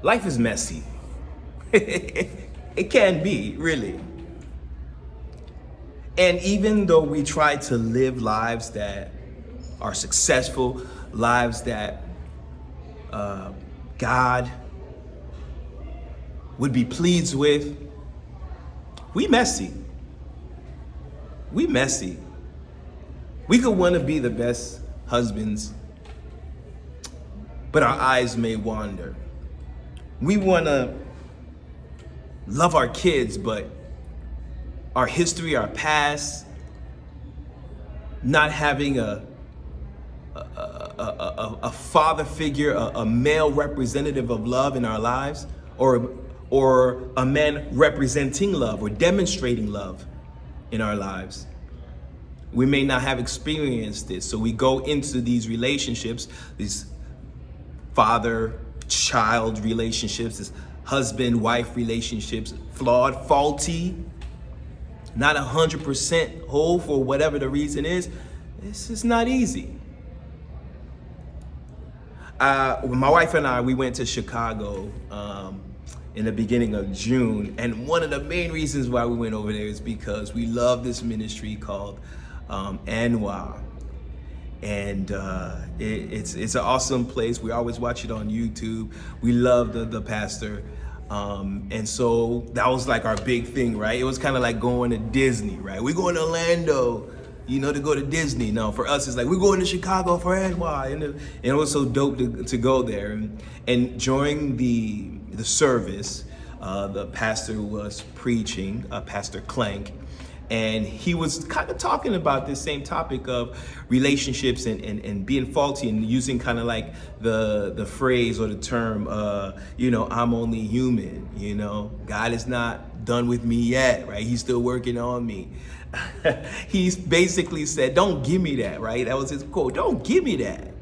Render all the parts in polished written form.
Life is messy. It can be, really. And even though we try to live lives that are successful, lives that God would be pleased with, we messy. We messy. We could want to be the best husbands, but our eyes may wander. We want to love our kids, but our history, our past, not having a father figure, a male representative of love in our lives, or a man representing love or demonstrating love in our lives. We may not have experienced this, so we go into these relationships, these father-child relationships, this husband-wife relationships, flawed, faulty, not 100% whole for whatever the reason is. This is not easy. My wife and I, we went to Chicago in the beginning of June, and one of the main reasons why we went over there is because we love this ministry called NY. And it's an awesome place. We always watch it on YouTube. We love the pastor. And so that was like our big thing, right? It was kind of like going to Disney, right? We're going to Orlando, to go to Disney. No, for us, it's like we're going to Chicago for NY. And it was so dope to go there. And during the service, the pastor was preaching, Pastor Clank, and he was kind of talking about this same topic of relationships and being faulty, and using kind of like the phrase or the term, I'm only human, God is not done with me yet, right? He's still working on me. He's basically said, don't give me that, right? That was his quote, don't give me that.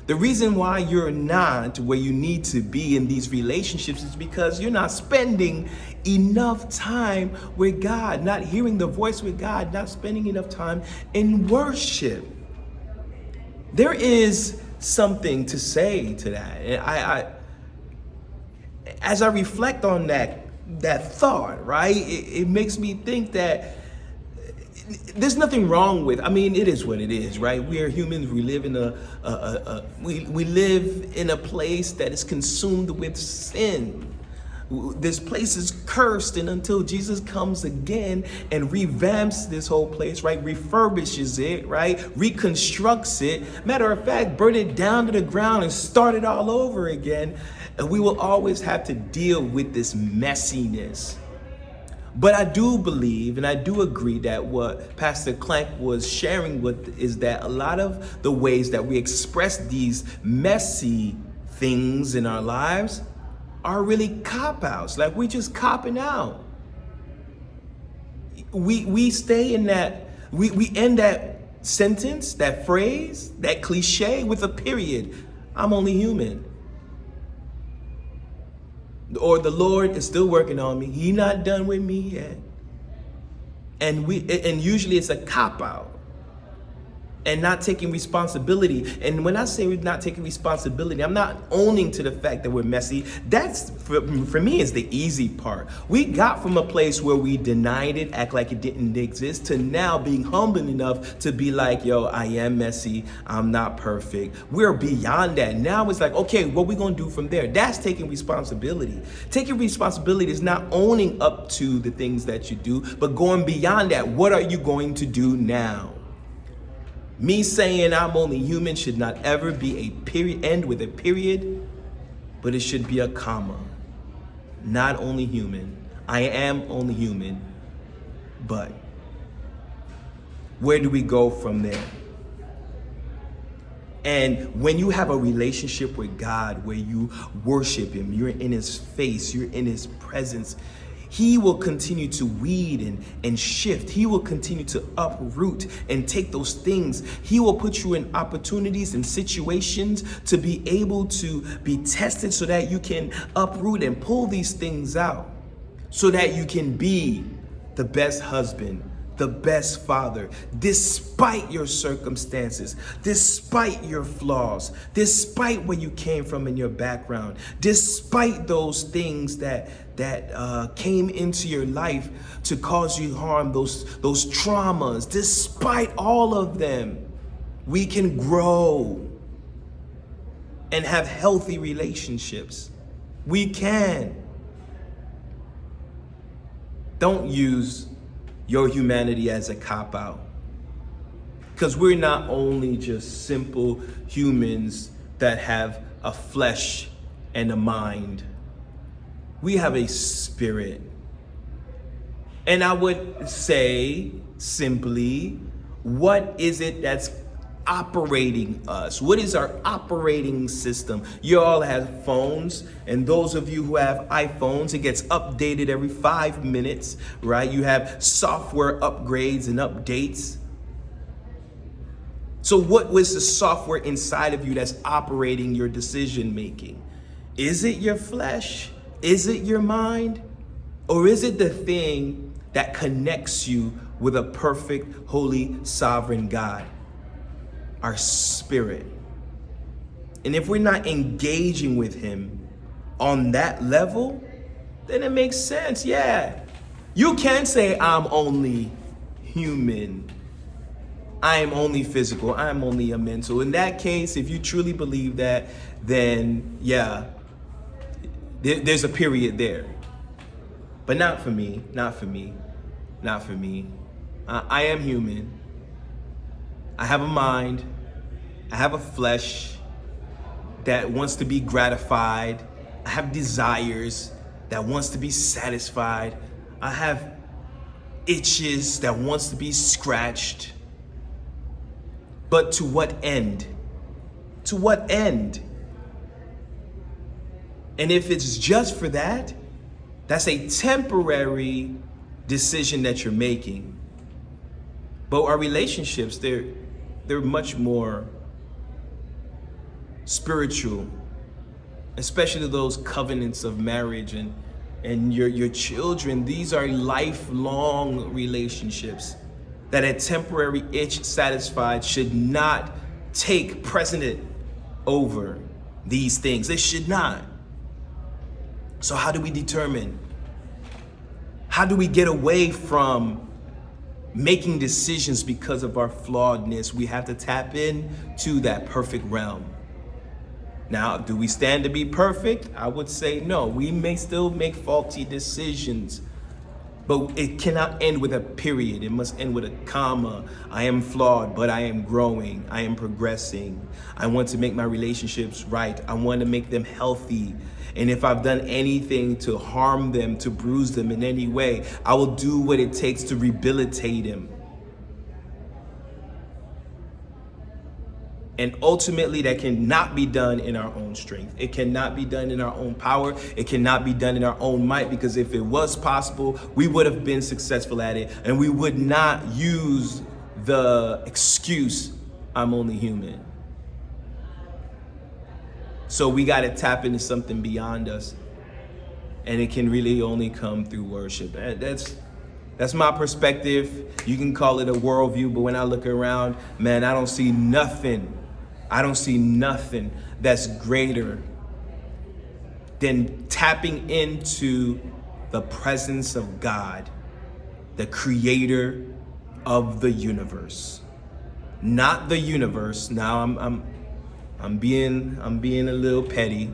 The reason why you're not where you need to be in these relationships is because you're not spending enough time with God, not hearing the voice with God, not spending enough time in worship. There is something to say to that. And I as I reflect on that thought, right, it makes me think that there's nothing wrong with, it is what it is, right? We are humans. We live in we live in a place that is consumed with sin. This place is cursed, and until Jesus comes again and revamps this whole place, right? Refurbishes it, right? Reconstructs it. Matter of fact, burn it down to the ground and start it all over again. And we will always have to deal with this messiness. But I do believe and I do agree that what Pastor Clank was sharing with is that a lot of the ways that we express these messy things in our lives are really cop-outs. Like we're just copping out. We stay in that, we end that sentence, that phrase, that cliche with a period. I'm only human. Or the Lord is still working on me. He's not done with me yet. And usually it's a cop-out and not taking responsibility. And when I say we're not taking responsibility, I'm not owning to the fact that we're messy. That's, for me, is the easy part. We got from a place where we denied it, act like it didn't exist, to now being humble enough to be like, yo, I am messy. I'm not perfect. We're beyond that. Now it's like, okay, what we going to do from there? That's taking responsibility. Taking responsibility is not owning up to the things that you do, but going beyond that. What are you going to do now? Me saying I'm only human should not ever be a period, end with a period, but it should be a comma. Not only human. I am only human, but where do we go from there? And when you have a relationship with God where you worship Him, you're in His face, you're in His presence, He will continue to weed and shift. He will continue to uproot and take those things. He will put you in opportunities and situations to be able to be tested so that you can uproot and pull these things out so that you can be the best husband the best father, despite your circumstances, despite your flaws, despite where you came from in your background, despite those things that came into your life to cause you harm, those traumas, despite all of them, we can grow and have healthy relationships. We can. Don't use your humanity as a cop-out. Because we're not only just simple humans that have a flesh and a mind. We have a spirit. And I would say simply, what is it that's operating us? What is our operating system? You all have phones, and those of you who have iPhones, it gets updated every 5 minutes, right? You have software upgrades and updates. So what was the software inside of you that's operating your decision making? Is it your flesh? Is it your mind? Or is it the thing that connects you with a perfect, holy, sovereign God? Our spirit. And if we're not engaging with him on that level, then it makes sense. Yeah, you can say I'm only human, I am only physical, I'm only a mental. In that case, if you truly believe that, then yeah, there's a period there. But not for me, not for me, not for me. I am human. I have a mind, I have a flesh that wants to be gratified. I have desires that wants to be satisfied. I have itches that wants to be scratched. But to what end? To what end? And if it's just for that, that's a temporary decision that you're making. But our relationships, they're much more spiritual, especially those covenants of marriage and your children. These are lifelong relationships that a temporary itch satisfied should not take precedent over these things. They should not. So how do we determine? How do we get away from making decisions because of our flawedness? We have to tap into that perfect realm. Now, do we stand to be perfect? I would say no. We may still make faulty decisions, but it cannot end with a period. It must end with a comma. I am flawed, but I am growing. I am progressing. I want to make my relationships right. I want to make them healthy. And if I've done anything to harm them, to bruise them in any way, I will do what it takes to rehabilitate them. And ultimately, that cannot be done in our own strength. It cannot be done in our own power. It cannot be done in our own might, because if it was possible, we would have been successful at it, and we would not use the excuse, I'm only human. So we got to tap into something beyond us, and it can really only come through worship. That's my perspective. You can call it a worldview, but when I look around, man, I don't see nothing. I don't see nothing that's greater than tapping into the presence of God, the creator of the universe. Not the universe. Now I'm being a little petty.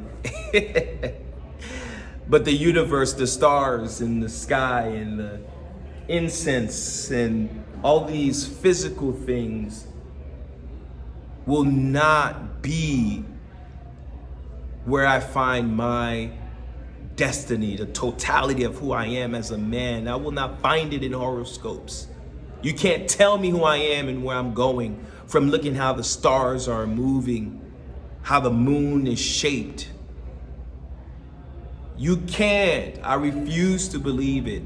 But the universe, the stars and the sky and the incense and all these physical things will not be where I find my destiny, the totality of who I am as a man. I will not find it in horoscopes. You can't tell me who I am and where I'm going from looking how the stars are moving, how the moon is shaped. You can't. I refuse to believe it,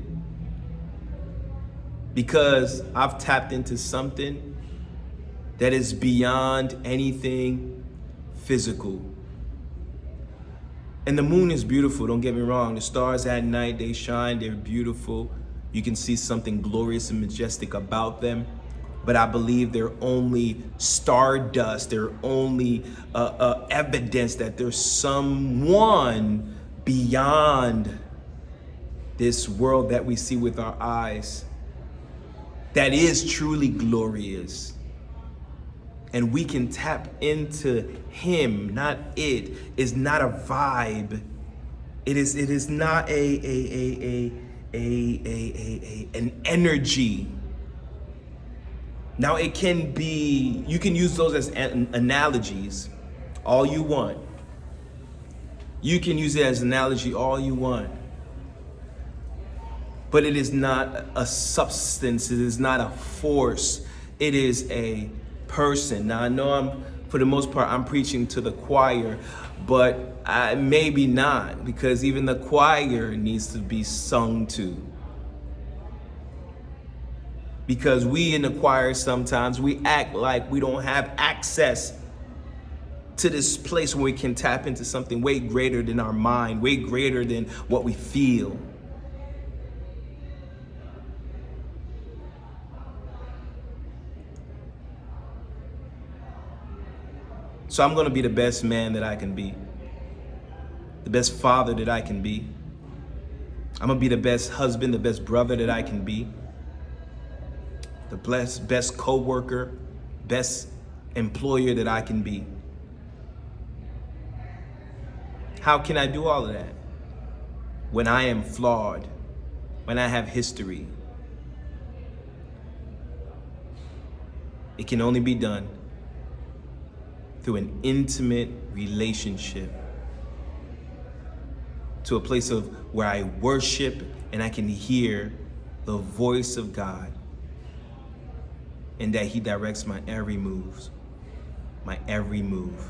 because I've tapped into something that is beyond anything physical. And the moon is beautiful, don't get me wrong. The stars at night, they shine, they're beautiful. You can see something glorious and majestic about them, but I believe they're only stardust. They're only evidence that there's someone beyond this world that we see with our eyes that is truly glorious. And we can tap into him, not it. Is not a vibe. It is not an energy. Now it can be, you can use those as analogies all you want. You can use it as an analogy all you want. But it is not a substance, it is not a force, it is a person. Now I know for the most part, I'm preaching to the choir, but maybe not, because even the choir needs to be sung to. Because we in the choir sometimes, we act like we don't have access to this place where we can tap into something way greater than our mind, way greater than what we feel. So I'm gonna be the best man that I can be, the best father that I can be. I'm gonna be the best husband, the best brother that I can be, the best co-worker, best employer that I can be. How can I do all of that? When I am flawed, when I have history. It can only be done through an intimate relationship, to a place of where I worship and I can hear the voice of God, and that he directs my every move, my every move.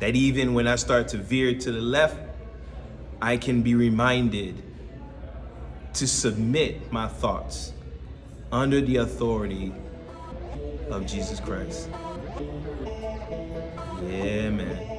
That even when I start to veer to the left, I can be reminded to submit my thoughts under the authority of Jesus Christ. Yeah, man.